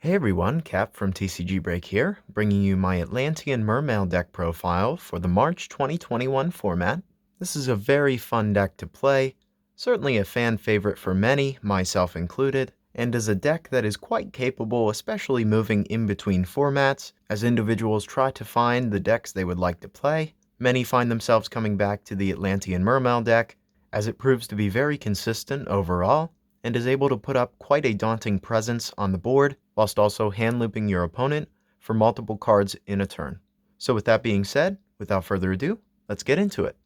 Hey everyone, Cap from TCG Break here, bringing you my Atlantean Mermail deck profile for the March 2021 format. This is a very fun deck to play, certainly a fan favorite for many, myself included, and is a deck that is quite capable, especially moving in between formats, as individuals try to find the decks they would like to play. Many find themselves coming back to the Atlantean Mermail deck, as it proves to be very consistent overall, and is able to put up quite a daunting presence on the board, whilst also hand looping your opponent for multiple cards in a turn. So with that being said, without further ado, let's get into it.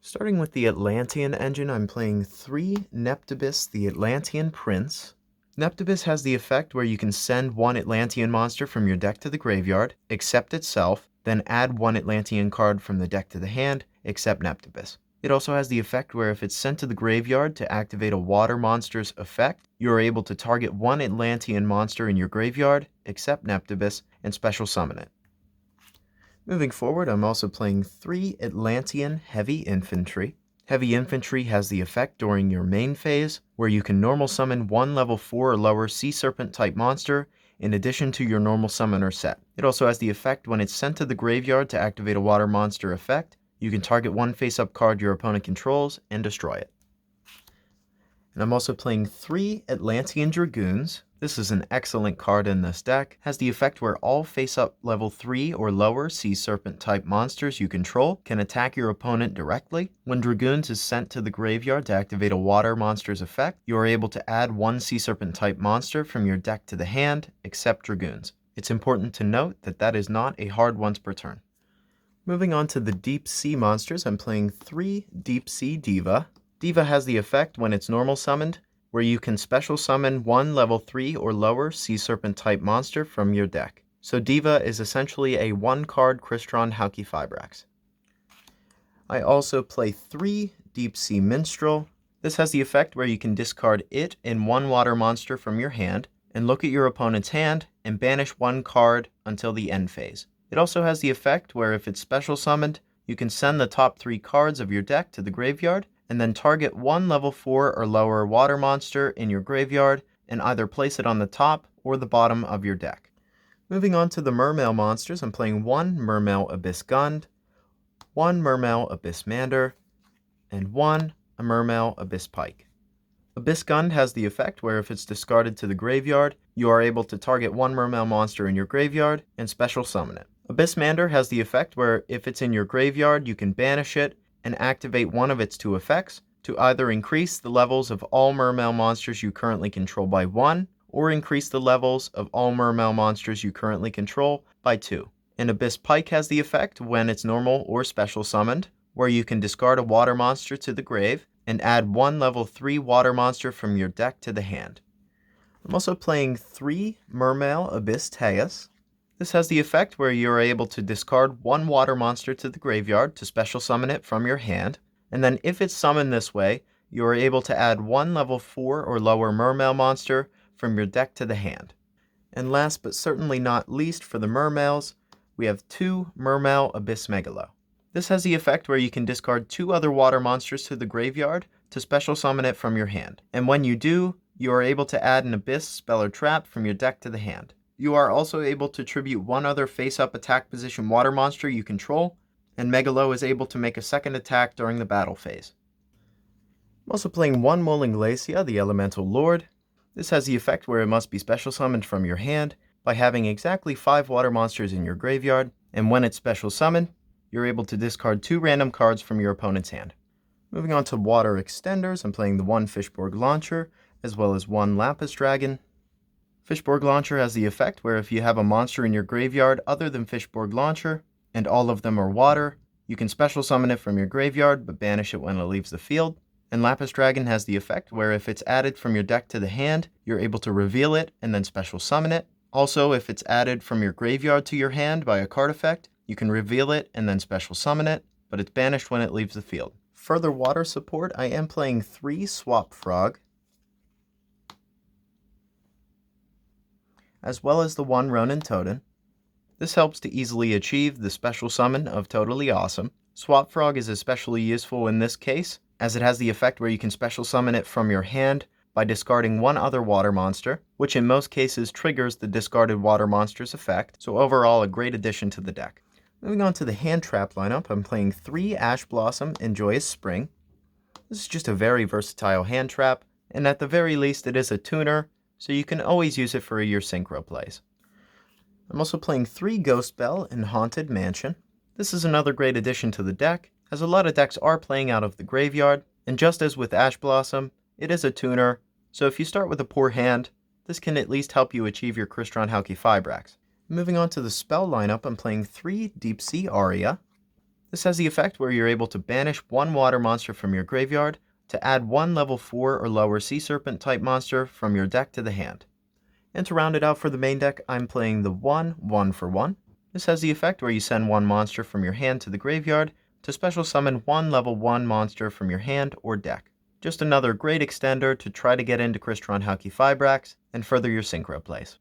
Starting with the Atlantean engine, I'm playing 3 Neptubis, the Atlantean Prince. Neptubis has the effect where you can send 1 Atlantean monster from your deck to the graveyard, except itself, then add 1 Atlantean card from the deck to the hand, except Neptubis. It also has the effect where if it's sent to the graveyard to activate a water monster's effect, you are able to target 1 Atlantean monster in your graveyard, except Neptubis, and special summon it. Moving forward, I'm also playing 3 Atlantean Heavy Infantry. Heavy Infantry has the effect during your main phase, where you can normal summon 1 level 4 or lower Sea Serpent type monster, in addition to your normal summoner set. It also has the effect when it's sent to the graveyard to activate a water monster effect, you can target 1 face-up card your opponent controls and destroy it. And I'm also playing 3 Atlantean Dragoons. This is an excellent card in this deck. Has the effect where all face-up level 3 or lower Sea Serpent type monsters you control can attack your opponent directly. When Dragoons is sent to the graveyard to activate a water monster's effect, you are able to add 1 Sea Serpent type monster from your deck to the hand, except Dragoons. It's important to note that that is not a hard once per turn. Moving on to the Deep Sea monsters, I'm playing 3 Deep Sea Diva. Diva has the effect when it's normal summoned, where you can special summon 1 level 3 or lower Sea Serpent type monster from your deck. So Diva is essentially a 1-card Crystron Halqifibrax. I also play 3 Deep Sea Minstrel. This has the effect where you can discard it and 1 water monster from your hand, and look at your opponent's hand and banish 1 card until the end phase. It also has the effect where if it's special summoned, you can send the top 3 cards of your deck to the graveyard, and then target 1 level 4 or lower water monster in your graveyard, and either place it on the top or the bottom of your deck. Moving on to the Mermail monsters, I'm playing 1 Mermail Abyss Gund, 1 Mermail Abyss Mander, and 1 Mermail Abyss Pike. Abyss Gund has the effect where if it's discarded to the graveyard, you are able to target 1 Mermail monster in your graveyard and special summon it. Abyss Mander has the effect where if it's in your graveyard, you can banish it and activate one of its 2 effects to either increase the levels of all Mermail monsters you currently control by 1, or increase the levels of all Mermail monsters you currently control by 2. And Abyss Pike has the effect when it's normal or special summoned, where you can discard a water monster to the grave and add 1 level 3 water monster from your deck to the hand. I'm also playing 3 Mermail Abyss Teus. This has the effect where you are able to discard 1 water monster to the graveyard to special summon it from your hand, and then if it's summoned this way, you are able to add 1 level 4 or lower Mermail monster from your deck to the hand. And last but certainly not least for the Mermails, we have 2 Mermail Abyss Megalo. This has the effect where you can discard 2 other water monsters to the graveyard to special summon it from your hand, and when you do, you are able to add an Abyss spell or trap from your deck to the hand. You are also able to tribute 1 other face-up attack position water monster you control, and Megalo is able to make a second attack during the battle phase. I'm also playing 1 Molinglacia, the Elemental Lord. This has the effect where it must be special summoned from your hand by having exactly 5 water monsters in your graveyard, and when it's special summoned, you're able to discard 2 random cards from your opponent's hand. Moving on to water extenders, I'm playing the 1 Fishborg Launcher, as well as 1 Lapis Dragon. Fishborg Launcher has the effect where if you have a monster in your graveyard other than Fishborg Launcher, and all of them are water, you can special summon it from your graveyard but banish it when it leaves the field. And Lapis Dragon has the effect where if it's added from your deck to the hand, you're able to reveal it and then special summon it. Also, if it's added from your graveyard to your hand by a card effect, you can reveal it and then special summon it, but it's banished when it leaves the field. Further water support, I am playing 3 Swap Frog, as well as the 1 Ronin Totem. This helps to easily achieve the special summon of Totally Awesome. Swap Frog is especially useful in this case, as it has the effect where you can special summon it from your hand by discarding one other water monster, which in most cases triggers the discarded water monster's effect, so overall a great addition to the deck. Moving on to the hand trap lineup, I'm playing 3 Ash Blossom and Joyous Spring. This is just a very versatile hand trap, and at the very least it is a tuner, so you can always use it for your synchro plays. I'm also playing 3 Ghost Bell and Haunted Mansion. This is another great addition to the deck, as a lot of decks are playing out of the graveyard, and just as with Ash Blossom, it is a tuner, so if you start with a poor hand, this can at least help you achieve your Crystron Halki Fibrax. Moving on to the spell lineup, I'm playing 3 Deep Sea Aria. This has the effect where you're able to banish 1 water monster from your graveyard to add 1 level 4 or lower Sea Serpent type monster from your deck to the hand. And to round it out for the main deck, I'm playing the 1 for 1. This has the effect where you send 1 monster from your hand to the graveyard to special summon 1 level 1 monster from your hand or deck. Just another great extender to try to get into Crystron Halki Fibrax and further your synchro plays.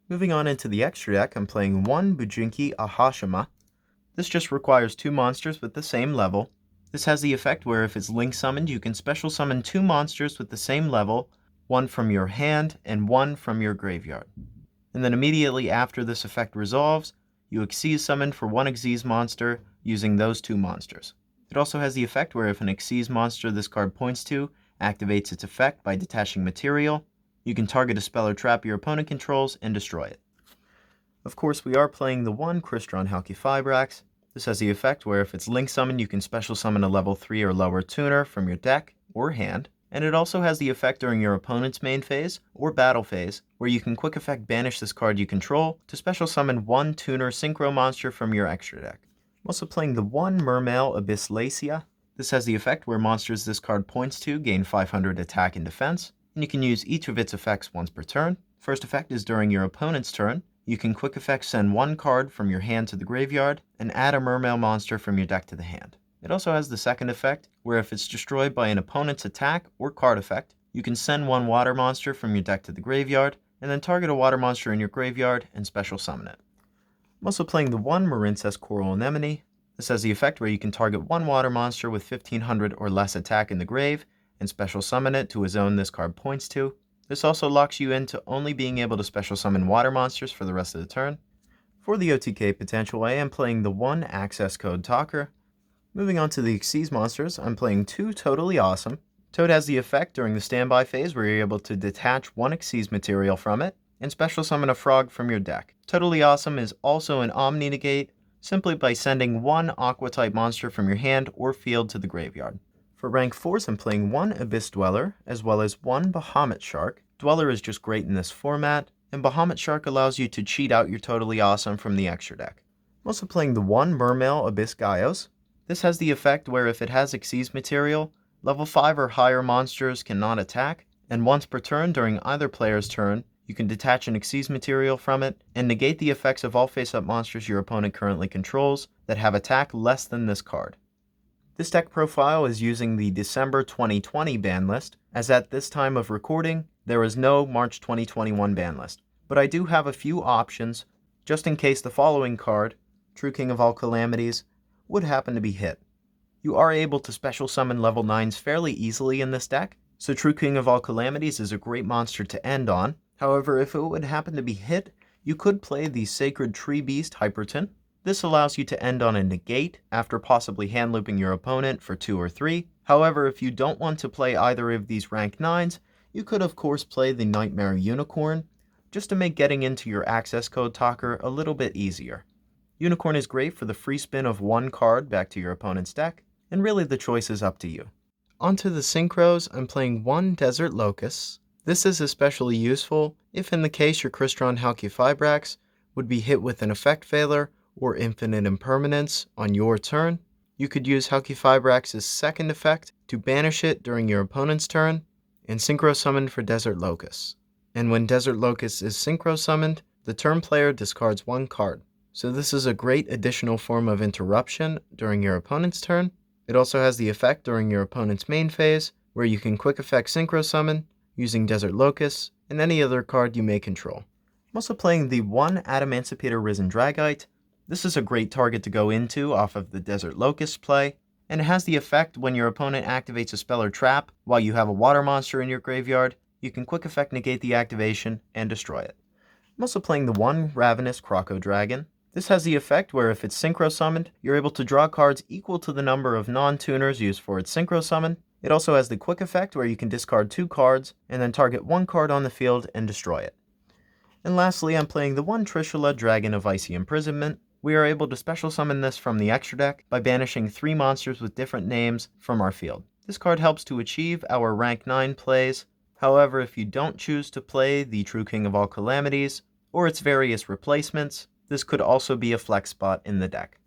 Moving on into the extra deck, I'm playing 1 Bujinki Ahashima. This just requires 2 monsters with the same level. This has the effect where if it's link summoned, you can special summon 2 monsters with the same level, 1 from your hand and 1 from your graveyard. And then immediately after this effect resolves, you Xyz summon for 1 Xyz monster using those 2 monsters. It also has the effect where if an Xyz monster this card points to activates its effect by detaching material, you can target a spell or trap your opponent controls and destroy it. Of course, we are playing the 1 Crystron Halki Fibrax. This has the effect where if it's link summoned, you can special summon a level 3 or lower tuner from your deck or hand. And it also has the effect during your opponent's main phase or battle phase, where you can quick effect banish this card you control to special summon 1 tuner synchro monster from your extra deck. I'm also playing the 1 Mermail Abysslacia. This has the effect where monsters this card points to gain 500 attack and defense, and you can use each of its effects once per turn. First effect is during your opponent's turn. You can quick effect send 1 card from your hand to the graveyard and add a Mermail monster from your deck to the hand. It also has the second effect, where if it's destroyed by an opponent's attack or card effect, you can send 1 water monster from your deck to the graveyard, and then target a water monster in your graveyard and special summon it. I'm also playing the 1 Marincess Coral Anemone. This has the effect where you can target 1 water monster with 1500 or less attack in the grave, and special summon it to a zone this card points to. This also locks you into only being able to special summon water monsters for the rest of the turn. For the OTK potential, I am playing the 1 Access Code Talker. Moving on to the Xyz monsters, I'm playing 2 Totally Awesome. Toad has the effect during the standby phase where you're able to detach 1 Xyz material from it and special summon a frog from your deck. Totally Awesome is also an Omni Negate, simply by sending 1 Aqua type monster from your hand or field to the graveyard. For rank 4s, I'm playing 1 Abyss Dweller, as well as 1 Bahamut Shark. Dweller is just great in this format, and Bahamut Shark allows you to cheat out your Totally Awesome from the extra deck. I'm also playing the 1 Mermail Abyss Gyos. This has the effect where if it has Xyz material, level 5 or higher monsters cannot attack, and once per turn during either player's turn, you can detach an Xyz material from it and negate the effects of all face-up monsters your opponent currently controls that have attack less than this card. This deck profile is using the December 2020 ban list, as at this time of recording, there is no March 2021 ban list. But I do have a few options, just in case the following card, True King of All Calamities, would happen to be hit. You are able to special summon level 9s fairly easily in this deck, so True King of All Calamities is a great monster to end on. However, if it would happen to be hit, you could play the Sacred Tree Beast Hyperton. This allows you to end on a negate after possibly hand looping your opponent for 2 or 3. However, if you don't want to play either of these rank 9s, you could of course play the Nightmare Unicorn, just to make getting into your access code talker a little bit easier. Unicorn is great for the free spin of 1 card back to your opponent's deck, and really the choice is up to you. Onto the Synchros, I'm playing 1 Desert Locust. This is especially useful if in the case your Crystron Halki Fibrax would be hit with an effect failure or infinite impermanence on your turn. You could use Halki Fibrax's second effect to banish it during your opponent's turn and Synchro summon for Desert Locust. And when Desert Locust is Synchro summoned, the turn player discards 1 card. So this is a great additional form of interruption during your opponent's turn. It also has the effect during your opponent's main phase, where you can quick effect Synchro summon using Desert Locust and any other card you may control. I'm also playing the 1 Adamancipator Risen Dragite. This is a great target to go into off of the Desert Locust play, and it has the effect when your opponent activates a spell or trap while you have a water monster in your graveyard, you can quick effect negate the activation and destroy it. I'm also playing the one Ravenous Croco Dragon. This has the effect where if it's Synchro summoned, you're able to draw cards equal to the number of non-tuners used for its Synchro summon. It also has the quick effect where you can discard 2 cards and then target 1 card on the field and destroy it. And lastly, I'm playing the one Trishula Dragon of Icy Imprisonment. We are able to special summon this from the extra deck by banishing 3 monsters with different names from our field. This card helps to achieve our rank 9 plays. However, if you don't choose to play the True King of All Calamities or its various replacements, this could also be a flex spot in the deck.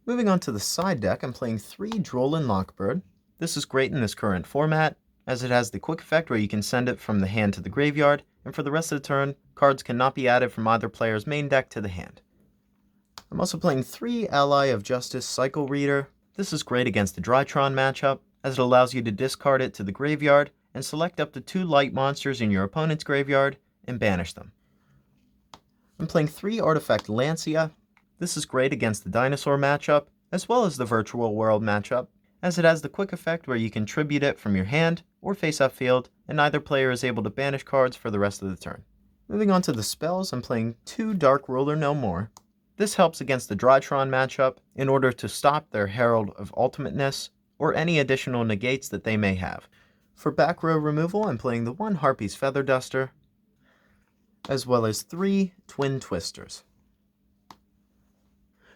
Moving on to the side deck, I'm playing 3 Drollin Lockbird. This is great in this current format, as it has the quick effect where you can send it from the hand to the graveyard, and for the rest of the turn, cards cannot be added from either player's main deck to the hand. I'm also playing 3 Ally of Justice Cycle Reader. This is great against the Drytron matchup, as it allows you to discard it to the graveyard and select up to 2 light monsters in your opponent's graveyard and banish them. I'm playing 3 Artifact Lancia. This is great against the Dinosaur matchup, as well as the Virtual World matchup, as it has the quick effect where you can tribute it from your hand or face-up field, and neither player is able to banish cards for the rest of the turn. Moving on to the spells, I'm playing 2 Dark Ruler No More. This helps against the Drytron matchup in order to stop their Herald of Ultimateness or any additional negates that they may have. For back row removal, I'm playing the one Harpy's Feather Duster, as well as 3 Twin Twisters.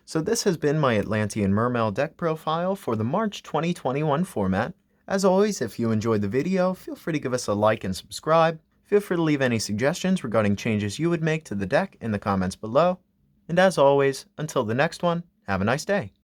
So this has been my Atlantean Mermail deck profile for the March 2021 format. As always, if you enjoyed the video, feel free to give us a like and subscribe. Feel free to leave any suggestions regarding changes you would make to the deck in the comments below. And as always, until the next one, have a nice day.